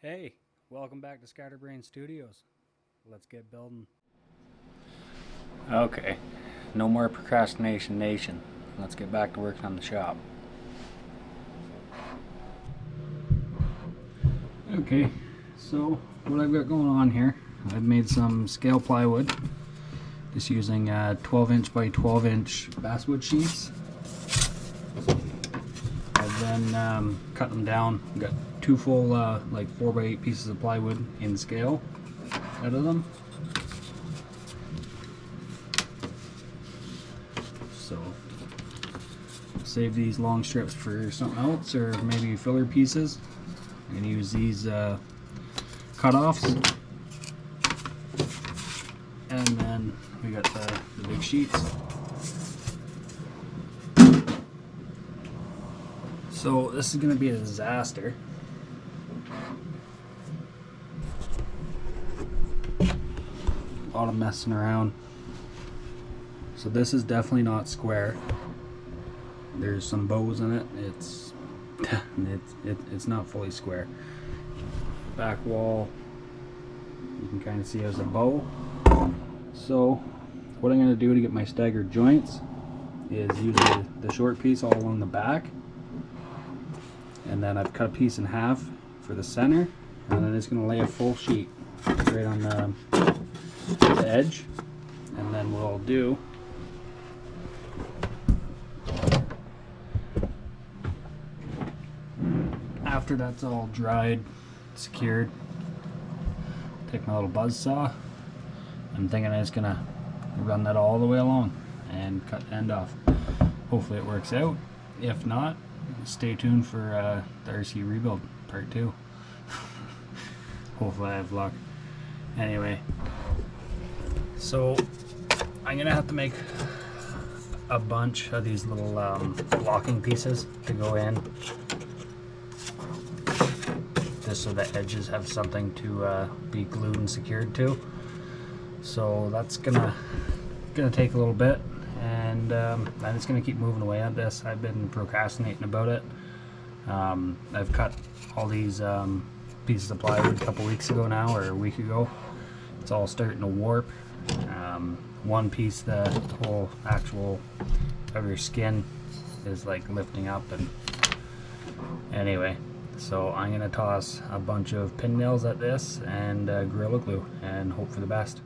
Hey, welcome back to Scatterbrain Studios. Let's get building. Okay, no more procrastination nation. Let's get back to working on the shop. Okay, so what I've got going on here, I've made some scale plywood, just using 12 inch by 12 inch basswood sheets. I've then cut them down. Got two full like 4 by 8 pieces of plywood in scale out of them. So save these long strips for something else, or maybe filler pieces. I'm going to use these cut-offs, and then we got the big sheets. So this is going to be a disaster. A lot of messing around. So this is definitely not square. There's some bows in it. It's not fully square. Back wall, you can kind of see as a bow. So what I'm going to do to get my staggered joints is use the short piece all along the back, and then I've cut a piece in half for the center, and then it's going to lay a full sheet right on the edge. And then what I'll do, after that's all dried, secured, take my little buzz saw. I'm thinking I'm just gonna run that all the way along and cut the end off. Hopefully it works out. If not, stay tuned for the RC rebuild part 2. Hopefully I have luck. Anyway, so I'm gonna have to make a bunch of these little blocking pieces to go in, just so the edges have something to be glued and secured to. So that's gonna take a little bit, and I'm just gonna keep moving away on this. I've been procrastinating about it. I've cut all these pieces of plywood a couple weeks ago now, or a week ago. It's all starting to warp. One piece, the whole actual of your skin is like lifting up, and anyway, so I'm gonna toss a bunch of pin nails at this and Gorilla Glue and hope for the best.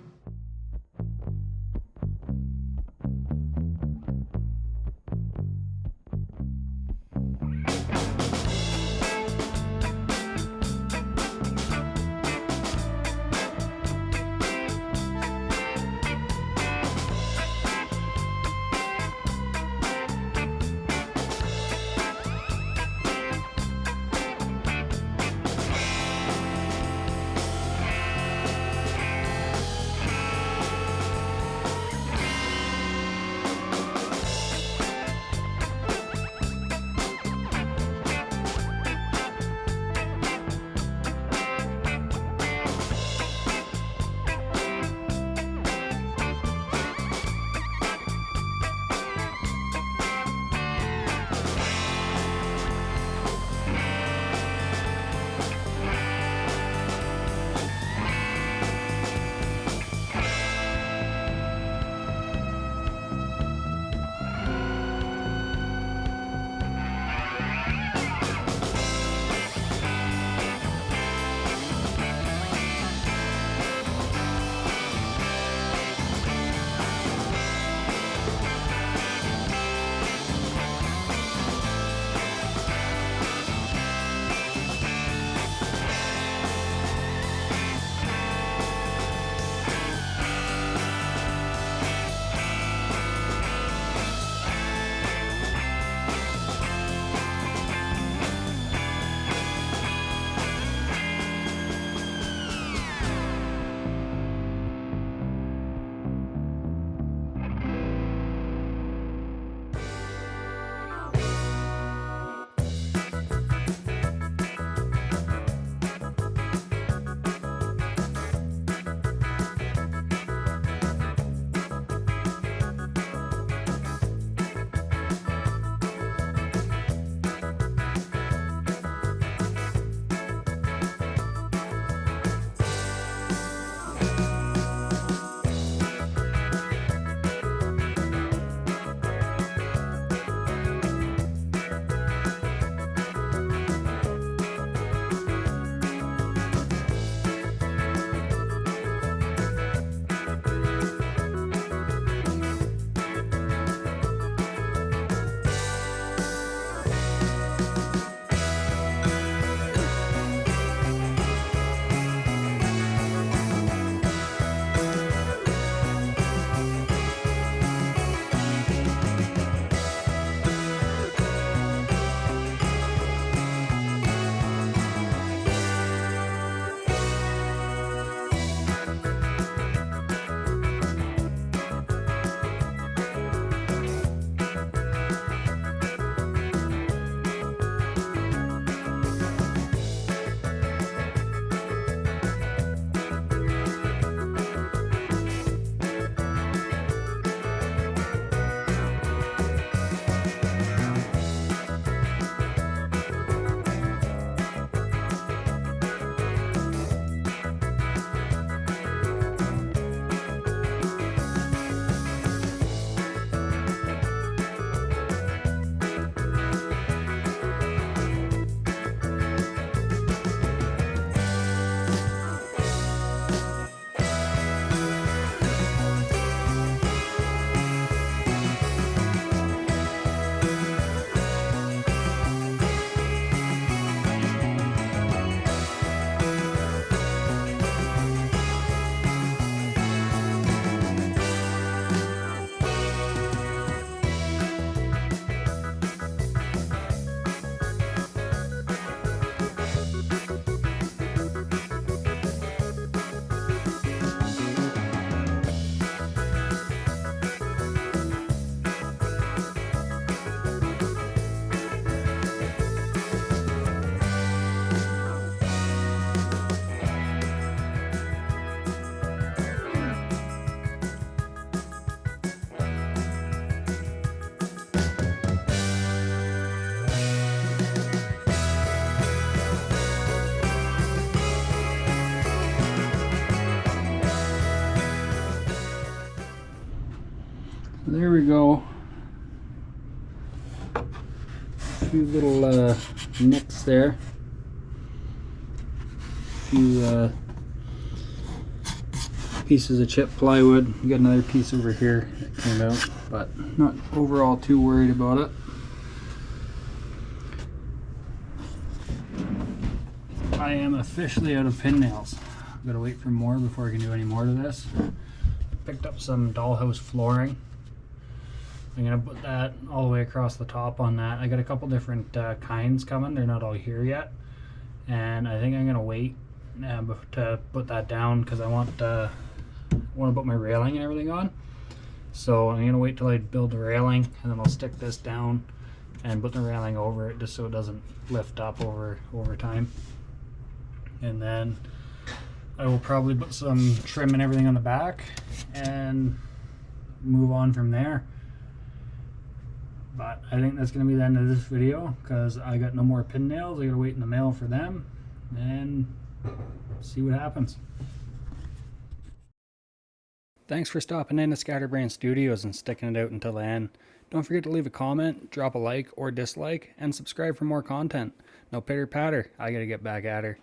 there we go. A few little nicks there. A few pieces of chipped plywood. We got another piece over here that came out, but not overall too worried about it. I am officially out of pin nails. I've got to wait for more before I can do any more to this. Picked up some dollhouse flooring. I'm going to put that all the way across the top on that. I got a couple different kinds coming. They're not all here yet. And I think I'm going to wait to put that down because I want to put my railing and everything on. So I'm going to wait till I build the railing, and then I'll stick this down and put the railing over it just so it doesn't lift up over time. And then I will probably put some trim and everything on the back and move on from there. But I think that's going to be the end of this video because I got no more pin nails. I got to wait in the mail for them and see what happens. Thanks for stopping in to Scatterbrain Studios and sticking it out until the end. Don't forget to leave a comment, drop a like or dislike, and subscribe for more content. Now pitter patter, I gotta get back at her.